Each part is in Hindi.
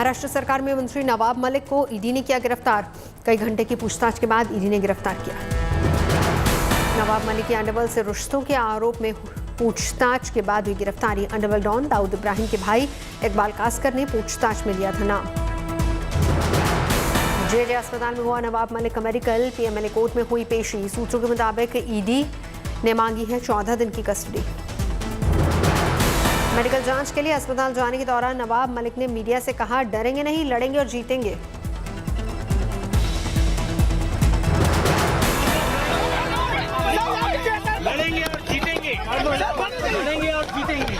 महाराष्ट्र सरकार में मंत्री नवाब मलिक को ईडी ने किया गिरफ्तार। कई घंटे की पूछताछ के बाद ईडी ने गिरफ्तार किया। नवाब मलिक की अंडरवर्ल्ड से रिश्तों के आरोप में पूछताछ के बाद हुई गिरफ्तारी। अंडरवर्ल्ड डॉन दाऊद इब्राहिम के भाई इकबाल कास्कर ने पूछताछ में लिया था नाम। जेजे अस्पताल में हुआ नवाब मलिक का मेडिकल। पीएमएलए कोर्ट में हुई पेशी। सूत्रों के मुताबिक ईडी ने मांगी है 14 दिन की कस्टडी। मेडिकल जांच के लिए अस्पताल जाने के दौरान नवाब मलिक ने मीडिया से कहा, डरेंगे नहीं, लड़ेंगे और जीतेंगे। लड़ेंगे और जीतेंगे, लड़ेंगे और जीतेंगे।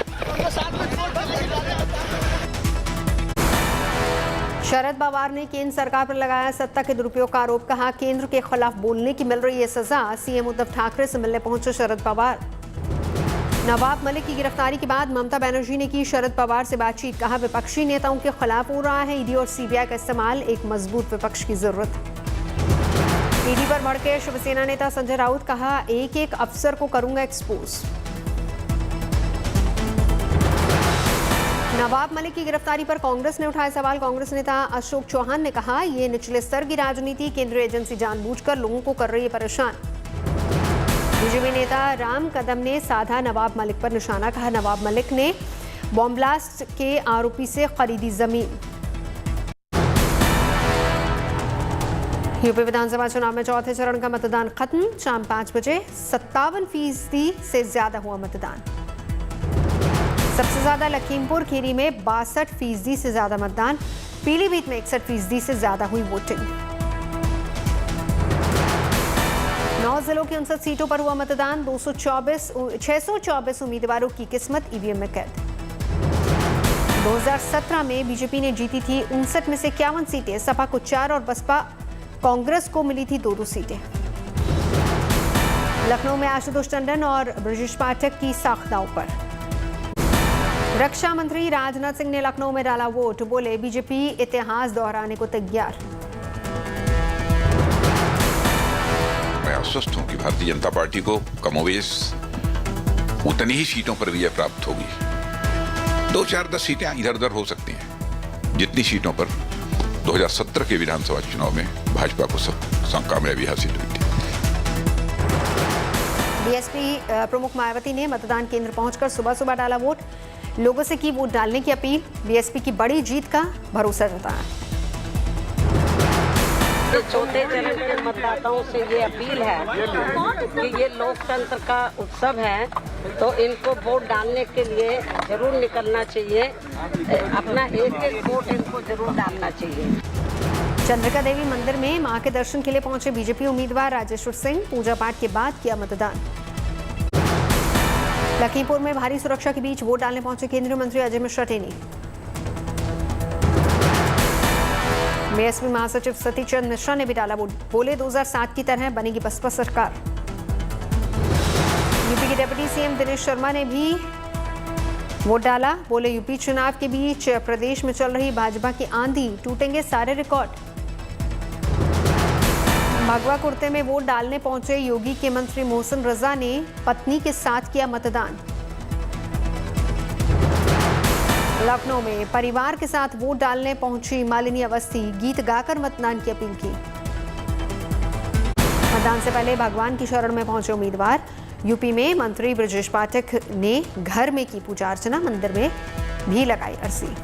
शरद पवार ने केंद्र सरकार पर लगाया सत्ता के दुरुपयोग का आरोप। कहा, केंद्र के खिलाफ बोलने की मिल रही है सजा। सीएम उद्धव ठाकरे से मिलने पहुंचे शरद पवार। नवाब मलिक की गिरफ्तारी के बाद ममता बनर्जी ने की शरद पवार से बातचीत। कहा, विपक्षी नेताओं के खिलाफ हो रहा है ईडी और सीबीआई का इस्तेमाल। एक मजबूत विपक्ष की जरूरत। ईडी पर भड़के शिवसेना नेता संजय राउत। कहा, एक एक अफसर को करूंगा एक्सपोज। नवाब मलिक की गिरफ्तारी पर कांग्रेस ने उठाए सवाल। कांग्रेस नेता अशोक चौहान ने कहा, यह निचले स्तर की राजनीति, केंद्रीय एजेंसी जानबूझकर लोगों को कर रही है परेशान। बीजेपी नेता राम कदम ने साधा नवाब मलिक पर निशाना। कहा, नवाब मलिक ने बॉम्ब ब्लास्ट के आरोपी से खरीदी जमीन। यूपी विधानसभा चुनाव में चौथे चरण का मतदान खत्म। शाम 5 बजे 57% से ज्यादा हुआ मतदान। सबसे ज्यादा लखीमपुर खीरी में 62% से ज्यादा मतदान। पीलीभीत में 61% से ज्यादा हुई वोटिंग। 9 जिलों की 59 सीटों पर हुआ मतदान। 624 उम्मीदवारों की किस्मत ईवीएम में कैद। 2017 में बीजेपी ने जीती थी 59 में से 51 सीटें। सपा को 4 और बसपा कांग्रेस को मिली थी 2 सीटें। लखनऊ में आशुतोष टंडन और ब्रजेश पाठक की साख दांव पर। रक्षा मंत्री राजनाथ सिंह ने लखनऊ में डाला वोट। बोले, बीजेपी इतिहास दोहराने को तैयार। मैं आश्वस्त हूं कि भारतीय जनता पार्टी को कमोवेश उतनी ही सीटों पर विजय प्राप्त होगी। 2, 4, 10 सीटें इधर उधर हो सकती हैं। जितनी सीटों पर 2017 के विधानसभा चुनाव में भाजपा को कामयाबी हासिल हुई थी। बीएसपी प्रमुख मायावती ने मतदान केंद्र पहुंचकर सुबह डाला वोट। लोगों से की वोट डालने की अपील। बीएसपी की बड़ी जीत का भरोसा जताया। छोटे चरण के मतदाताओं से ये अपील है कि ये लोकतंत्र का उत्सव है, तो इनको वोट डालने के लिए जरूर निकलना चाहिए। अपना एक वोट इनको जरूर डालना चाहिए। चंद्रिका देवी मंदिर में मां के दर्शन के लिए पहुंचे बीजेपी उम्मीदवार राजेश्वर सिंह। पूजा पाठ के बाद किया मतदान। लखीमपुर में भारी सुरक्षा के बीच वोट डालने पहुंचे केंद्रीय मंत्री अजय मिश्रा टेनी। बीएसपी महासचिव सतीश चंद्र मिश्रा ने भी डाला वोट। बोले, 2007 की तरह बनेगी बसपा सरकार। यूपी के डिप्टी सीएम दिनेश शर्मा ने भी वोट डाला। बोले, यूपी चुनाव के बीच प्रदेश में चल रही भाजपा की आंधी, टूटेंगे सारे रिकॉर्ड। भगवा कुर्ते में वोट डालने पहुंचे योगी के मंत्री मोहसिन रजा ने पत्नी के साथ किया मतदान। लखनऊ में परिवार के साथ वोट डालने पहुंची मालिनी अवस्थी। गीत गाकर मतदान की अपील की। मतदान से पहले भगवान की शरण में पहुंचे उम्मीदवार। यूपी में मंत्री ब्रजेश पाठक ने घर में की पूजा अर्चना। मंदिर में भी लगाई अर्जी।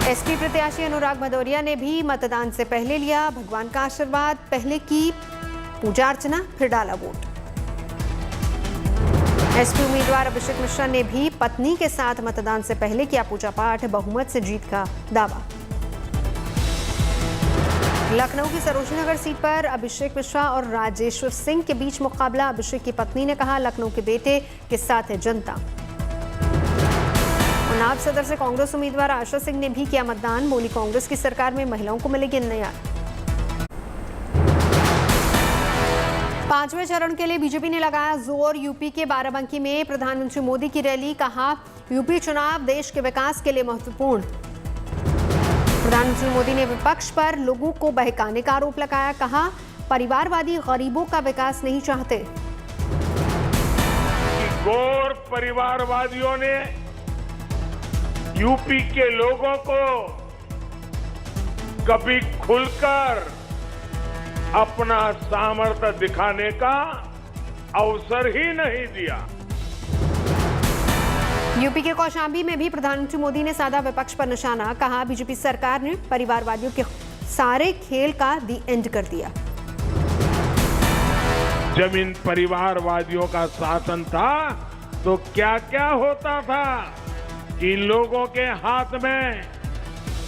एसपी प्रत्याशी अनुराग भदौरिया ने भी मतदान से पहले लिया भगवान का आशीर्वाद। पहले की पूजा अर्चना, फिर डाला वोट। एसपी उम्मीदवार अभिषेक मिश्रा ने भी पत्नी के साथ मतदान से पहले किया पूजा पाठ। बहुमत से जीत का दावा। लखनऊ की सरोजनी नगर सीट पर अभिषेक मिश्रा और राजेश्वर सिंह के बीच मुकाबला। अभिषेक की पत्नी ने कहा, लखनऊ के बेटे के साथ है जनता। उन्नाव सदर से कांग्रेस उम्मीदवार आशा सिंह ने भी किया मतदान। बोली, कांग्रेस की सरकार में महिलाओं को मिलेगी न्याय। 5वें चरण के लिए बीजेपी ने लगाया जोर। यूपी के बाराबंकी में प्रधानमंत्री मोदी की रैली। कहा, यूपी चुनाव देश के विकास के लिए महत्वपूर्ण। प्रधानमंत्री मोदी ने विपक्ष पर लोगों को बहकाने का आरोप लगाया। कहा, परिवारवादी गरीबों का विकास नहीं चाहते। गौर परिवारवादियों ने यूपी के लोगों को कभी खुलकर अपना सामर्थ्य दिखाने का अवसर ही नहीं दिया। यूपी के कौशाम्बी में भी प्रधानमंत्री मोदी ने साधा विपक्ष पर निशाना, कहा बीजेपी सरकार ने परिवारवादियों के सारे खेल का दी एंड कर दिया। जब इन परिवारवादियों का शासन था तो क्या क्या होता था। इन लोगों के हाथ में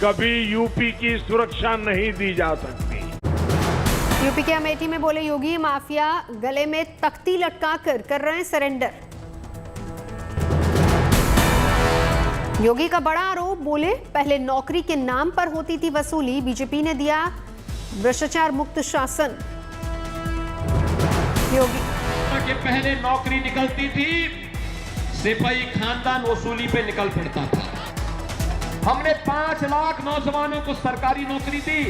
कभी यूपी की सुरक्षा नहीं दी जा सकती। यूपी के अमेठी में बोले योगी, माफिया गले में तख्ती लटकाकर कर रहे हैं सरेंडर। योगी का बड़ा आरोप, बोले पहले नौकरी के नाम पर होती थी वसूली, बीजेपी ने दिया भ्रष्टाचार मुक्त शासन। योगी के पहले नौकरी निकलती थी, सिपाही खानदान वसूली पे निकल पड़ता था। हमने 5 लाख नौजवानों को सरकारी नौकरी दी।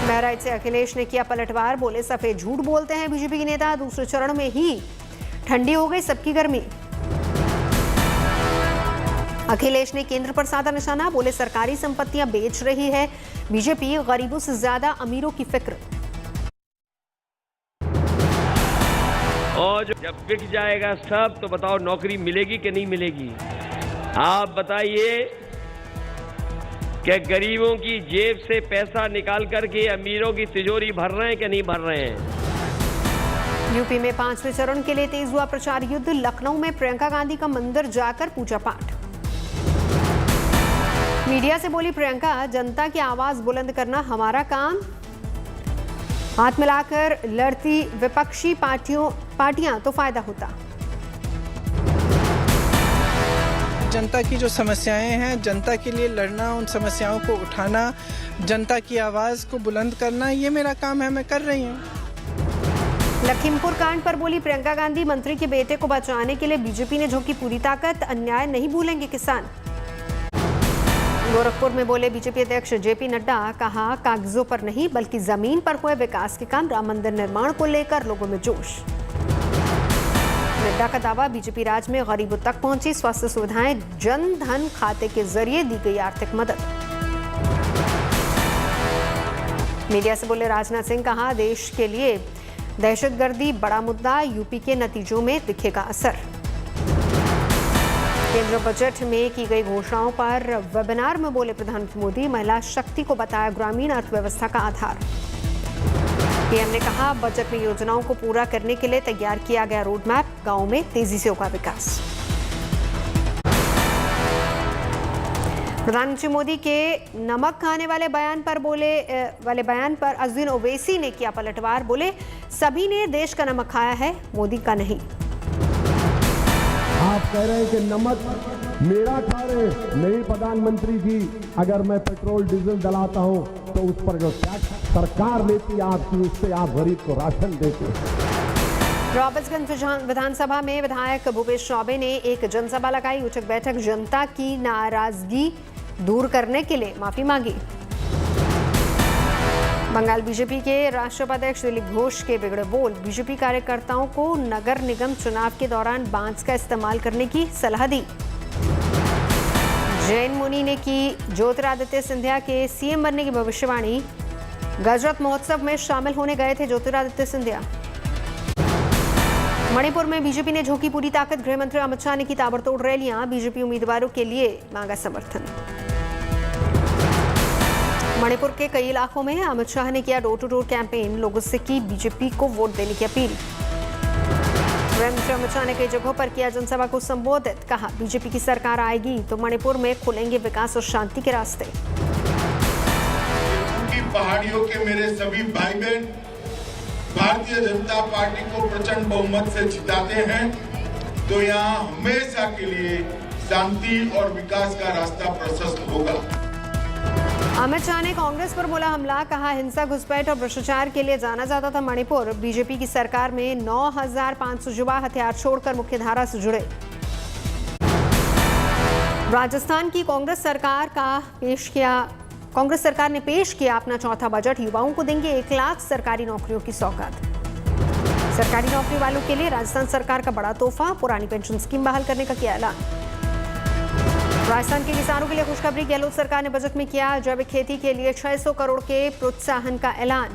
बहराइच से अखिलेश ने किया पलटवार, बोले सफेद झूठ बोलते हैं बीजेपी के नेता, दूसरे चरण में ही ठंडी हो गई सबकी गर्मी। अखिलेश ने केंद्र पर साधा निशाना, बोले सरकारी संपत्तियां बेच रही है बीजेपी, गरीबों से ज्यादा अमीरों की फिक्र। और जब बिक जाएगा सब तो बताओ नौकरी मिलेगी कि नहीं मिलेगी? आप बताइए कि गरीबों की जेब से पैसा निकाल करके अमीरों की तिजोरी भर रहे हैं कि नहीं भर रहे हैं? यूपी में 5वें चरण के लिए तेज हुआ प्रचार युद्ध, लखनऊ में प्रियंका गांधी का मंदिर जाकर पूजा पाठ। मीडिया से बोली प्रियंका, जनता की आवाज बुलंद करना हमारा काम, हाथ मिलाकर लड़ती विपक्षी पार्टियां तो फायदा होता। जनता की जो समस्याएं हैं, जनता के लिए लड़ना, उन समस्याओं को उठाना, जनता की आवाज को बुलंद करना, ये मेरा काम है, मैं कर रही हूँ। लखीमपुर कांड पर बोली प्रियंका गांधी, मंत्री के बेटे को बचाने के लिए बीजेपी ने झोंकी पूरी ताकत, अन्याय नहीं भूलेंगे किसान। गोरखपुर में बोले बीजेपी अध्यक्ष जेपी नड्डा, कहा कागजों पर नहीं बल्कि जमीन पर हुए विकास के काम, राम मंदिर निर्माण को लेकर लोगों में जोश। नड्डा का दावा, बीजेपी राज में गरीबों तक पहुंची स्वास्थ्य सुविधाएं, जन धन खाते के जरिए दी गई आर्थिक मदद। मीडिया से बोले राजनाथ सिंह, कहा देश के लिए दहशतगर्दी बड़ा मुद्दा, यूपी के नतीजों में दिखेगा असर। केंद्रीय बजट में की गई घोषणाओं पर वेबिनार में बोले प्रधानमंत्री मोदी, महिला शक्ति को बताया ग्रामीण अर्थव्यवस्था का आधार। पीएम ने कहा बजट में योजनाओं को पूरा करने के लिए तैयार किया गया रोड मैप, गांवों में तेजी से होगा विकास। प्रधानमंत्री मोदी के नमक खाने वाले बयान पर अज़ीन ओवैसी ने किया पलटवार, बोले सभी ने देश का नमक खाया है, मोदी का नहीं। आप कह रहे हैं कि नमक मेरा खा रहे, नहीं प्रधानमंत्री जी, अगर मैं पेट्रोल डीजल डलाता हूं तो उस पर जो टैक्स सरकार लेती है आपकी, उससे आप गरीब को राशन देते हैं। रॉबर्ट्सगंज विधानसभा में विधायक भूपेश चौबे ने एक जनसभा लगाई, उचक बैठक, जनता की नाराजगी दूर करने के लिए माफी मांगी। बंगाल बीजेपी के राष्ट्रीय उपाध्यक्ष दिलीप घोष के बिगड़े बोल, बीजेपी कार्यकर्ताओं को नगर निगम चुनाव के दौरान बांस का इस्तेमाल करने की सलाह दी। जैन मुनि ने की ज्योतिरादित्य सिंधिया के सीएम बनने की भविष्यवाणी, गजरत महोत्सव में शामिल होने गए थे ज्योतिरादित्य सिंधिया। मणिपुर में बीजेपी ने झोंकी पूरी ताकत, गृह मंत्री अमित शाह ने की ताबड़तोड़ रैलियां, बीजेपी उम्मीदवारों के लिए मांगा समर्थन। मणिपुर के कई इलाकों में अमित शाह ने किया डोर टू डोर कैंपेन, लोगों से की बीजेपी को वोट देने की अपील। गृह मंत्री अमित शाह ने कई जगहों पर किया जनसभा को संबोधित, कहा बीजेपी की सरकार आएगी तो मणिपुर में खुलेंगे विकास और शांति के रास्ते। पहाड़ियों के मेरे सभी भाई बहन भारतीय जनता पार्टी को प्रचंड बहुमत से जिताते हैं तो यहाँ हमेशा के लिए शांति और विकास का रास्ता प्रशस्त होगा। अमित शाह ने कांग्रेस पर बोला हमला, कहा हिंसा, घुसपैठ और भ्रष्टाचार के लिए जाना जाता था मणिपुर, बीजेपी की सरकार में 9,500 युवा हथियार छोड़कर मुख्यधारा से जुड़े। राजस्थान की कांग्रेस सरकार ने पेश किया अपना चौथा बजट, युवाओं को देंगे 1 लाख सरकारी नौकरियों की सौगात। सरकारी नौकरी वालों के लिए राजस्थान सरकार का बड़ा तोहफा, पुरानी पेंशन स्कीम बहाल करने का किया ऐलान। राजस्थान के किसानों के लिए खुशखबरी, गहलोत सरकार ने बजट में किया जैविक खेती के लिए 600 करोड़ के प्रोत्साहन का ऐलान।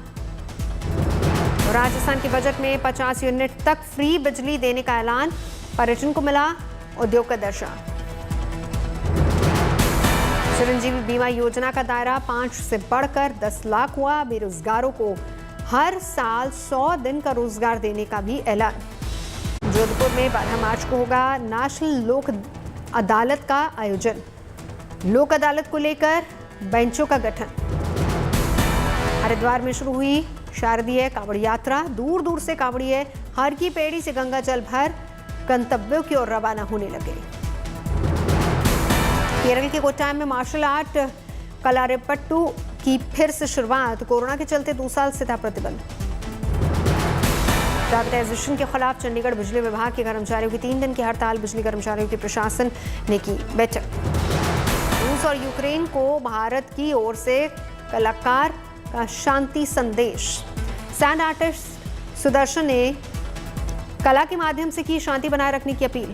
राजस्थान के बजट में 50 यूनिट तक फ्री बिजली देने का ऐलान, पर्यटन को मिला उद्योग का दर्जा। चिरंजीवी बीमा योजना का दायरा 5 से बढ़कर 10 लाख हुआ, बेरोजगारों को हर साल 100 दिन का रोजगार देने का भी ऐलान। जोधपुर में 12 मार्च को होगा नेशनल लोक अदालत का आयोजन, लोक अदालत को लेकर बेंचों का गठन। हरिद्वार में शुरू हुई शारदीय कांवड़ यात्रा, दूर दूर से कांवड़िए हर की पेड़ी से गंगा जल भर गंतव्यों की ओर रवाना होने लगे। केरल के कोट्टायम में मार्शल आर्ट कलारिपट्टू की फिर से शुरुआत, कोरोना के चलते 2 साल से था प्रतिबंध। प्राइवेटाइजेशन के खिलाफ चंडीगढ़ बिजली विभाग के कर्मचारियों की 3 दिन की हड़ताल, बिजली कर्मचारियों की प्रशासन ने की बैठक। रूस और यूक्रेन को भारत की ओर से कलाकार का शांति संदेश, सैंड आर्टिस्ट सुदर्शन ने कला के माध्यम से की शांति बनाए रखने की अपील।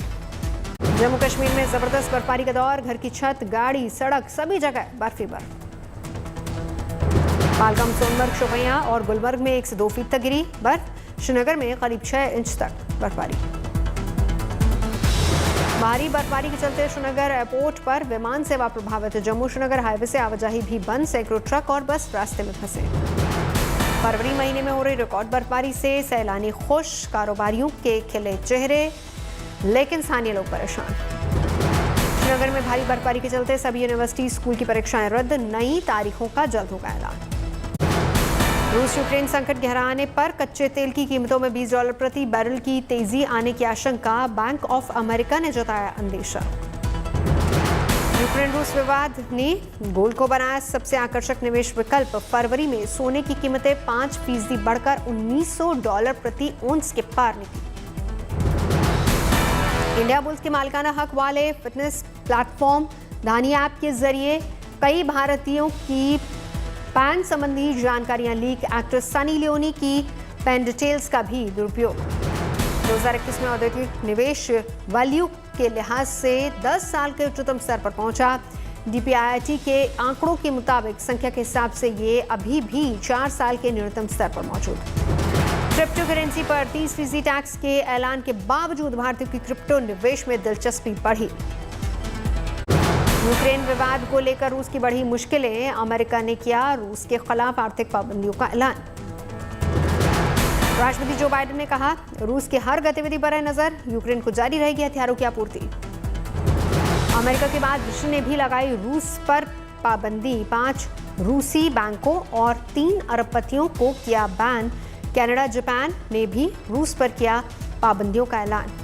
जम्मू कश्मीर में जबरदस्त बर्फबारी का दौर, घर की छत, गाड़ी, सड़क सभी जगह बर्फ ही बर्फ। पालगाम, सोनमर्ग, शोपियां और गुलमर्ग में 1 से 2 फीट तक गिरी बर्फ। श्रीनगर में करीब 6 इंच तक बर्फबारी। भारी बर्फबारी के चलते श्रीनगर एयरपोर्ट पर विमान सेवा प्रभावित, जम्मू श्रीनगर हाईवे से आवाजाही भी बंद, सैकड़ों ट्रक और बस रास्ते में फंसे। फरवरी महीने में हो रही रिकॉर्ड बर्फबारी से सैलानी खुश, कारोबारियों के खिले चेहरे, लेकिन स्थानीय लोग परेशान। श्रीनगर में भारी बर्फबारी के चलते सभी यूनिवर्सिटी स्कूल की परीक्षाएं रद्द, नई तारीखों का जल्द होगा ऐलान। रूस यूक्रेन संकट गहराने पर कच्चे तेल की कीमतों में $20 प्रति बैरल की तेजी आने की आशंका, बैंक ऑफ अमेरिका ने जताया अंदेशा। यूक्रेन रूस विवाद ने गोल्ड को बनाया सबसे आकर्षक निवेश विकल्प, फरवरी में सोने की कीमतें 5% बढ़कर $1900 प्रति औंस के पार निकली। इंडिया बुल्स के मालिकाना हक वाले फिटनेस प्लेटफॉर्म धानी ऐप के जरिए कई भारतीयों की पैन संबंधी जानकारियां लीक, एक्टर सनी लियोनी की पैन डिटेल्स का भी दुरुपयोग। 2021 में औद्योगिक निवेश वैल्यू के लिहाज से 10 साल के उच्चतम स्तर पर पहुंचा। DPIIT के आंकड़ों के मुताबिक संख्या के हिसाब से ये अभी भी 4 साल के न्यूनतम स्तर पर मौजूद। क्रिप्टो करेंसी पर 30% टैक्स के ऐलान के बावजूद भारतीयों की क्रिप्टो निवेश में दिलचस्पी बढ़ी। यूक्रेन विवाद को लेकर रूस की बढ़ी मुश्किलें, अमेरिका ने किया रूस के खिलाफ आर्थिक पाबंदियों का ऐलान। राष्ट्रपति जो बाइडेन ने कहा रूस की हर गतिविधि पर है नजर, यूक्रेन को जारी रहेगी हथियारों की आपूर्ति। अमेरिका के बाद विश्व ने भी लगाई रूस पर पाबंदी, 5 रूसी बैंकों और 3 अरबपतियों को किया बैन। कनाडा, जापान ने भी रूस पर किया पाबंदियों का ऐलान।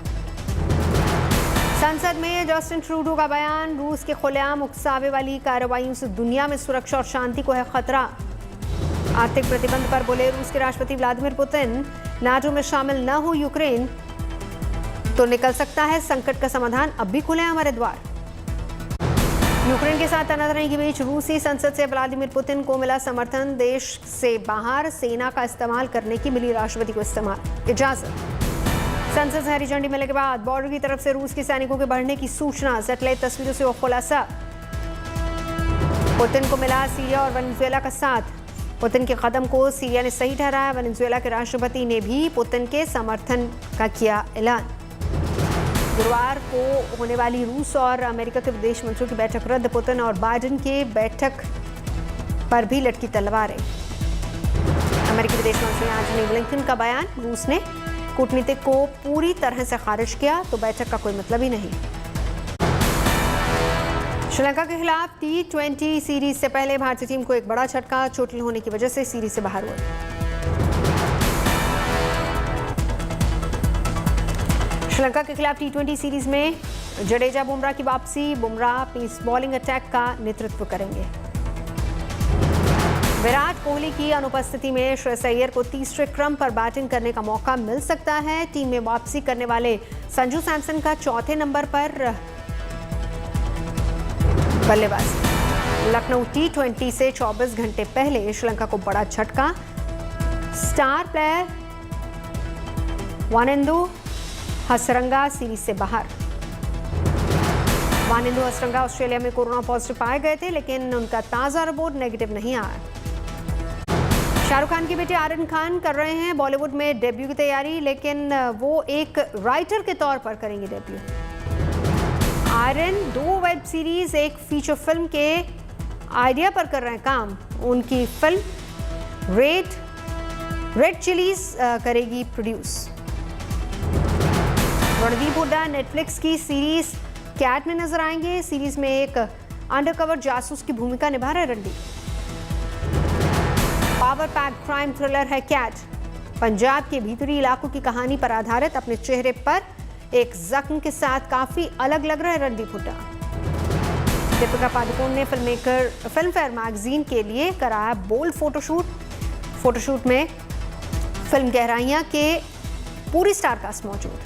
संसद में जस्टिन ट्रूडो का बयान, रूस के खुलेआम उकसावे वाली कार्रवाइयों से दुनिया में सुरक्षा और शांति को है खतरा। आर्थिक प्रतिबंध पर बोले रूस के राष्ट्रपति व्लादिमीर पुतिन, नाटो में शामिल न हो यूक्रेन तो निकल सकता है संकट का समाधान, अब भी खुले हमारे द्वार। यूक्रेन के साथ तनातनी के बीच रूसी संसद से व्लादिमीर पुतिन को मिला समर्थन, देश से बाहर सेना का इस्तेमाल करने की मिली राष्ट्रपति को इजाजत। संसद से हरी झंडी मिलने के बाद बॉर्डर की तरफ से रूस के सैनिकों के बढ़ने की सूचना, सैटेलाइट तस्वीरों से खुलासा। पुतिन को मिला सीरिया और वेनेजुएला का साथ, पुतिन के कदम को सीरिया ने सही ठहराया। वेनेजुएला के राष्ट्रपति ने भी पुतिन के समर्थन का किया ऐलान। गुरुवार को होने वाली रूस और अमेरिका के विदेश मंत्रियों की बैठक रद्द, पुतिन और बाइडेन के बैठक पर भी लटकी तलवारें। अमेरिकी विदेश मंत्री एंटनी ब्लिंकन का बयान, रूस ने कूटनीतिक को पूरी तरह से खारिज किया तो बैठक का कोई मतलब ही नहीं। श्रीलंका के खिलाफ T20 सीरीज से पहले भारतीय टीम को एक बड़ा झटका, चोटिल होने की वजह से सीरीज से बाहर हुए। श्रीलंका के खिलाफ T20 सीरीज में जडेजा, बुमराह की वापसी, बुमराह पेस बॉलिंग अटैक का नेतृत्व करेंगे। विराट कोहली की अनुपस्थिति में श्रेयस अय्यर को तीसरे क्रम पर बैटिंग करने का मौका मिल सकता है। टीम में वापसी करने वाले संजू सैमसन का 4थे नंबर पर बल्लेबाजी। लखनऊ T20 से 24 घंटे पहले श्रीलंका को बड़ा झटका, star player Wanindu Hasaranga series से बाहर। वानिंदु असरंगा ऑस्ट्रेलिया में कोरोना पॉजिटिव पाए गए थे, लेकिन उनका ताज़ा रिपोर्ट नेगेटिव नहीं आया। शाहरुख खान की बेटी आर्यन खान कर रहे हैं बॉलीवुड में डेब्यू की तैयारी, लेकिन वो एक राइटर के तौर पर करेंगे डेब्यू। आर्यन 2 वेब सीरीज, एक फीचर फिल्म के आइडिया पर कर रहे हैं काम। उनकी फिल्म रेड चिलीज करेगी प्रोड्यूस। रणदीप हुड्डा नेटफ्लिक्स की सीरीज कैट में नजर आएंगे। सीरीज में एक अंडरकवर जासूस की भूमिका निभा रहे Randeep. Power pack crime thriller है कैट। पंजाब के भीतरी इलाकों की कहानी पर आधारित अपने चेहरे पर एक जख्म के साथ काफी अलग लग रहे रणदीप हुड्डा। दीपिका पादुकोण ने फिल्मफेयर मैगजीन के लिए कराया बोल्ड फोटोशूट में फिल्म गहराइयां के पूरी स्टार कास्ट मौजूद।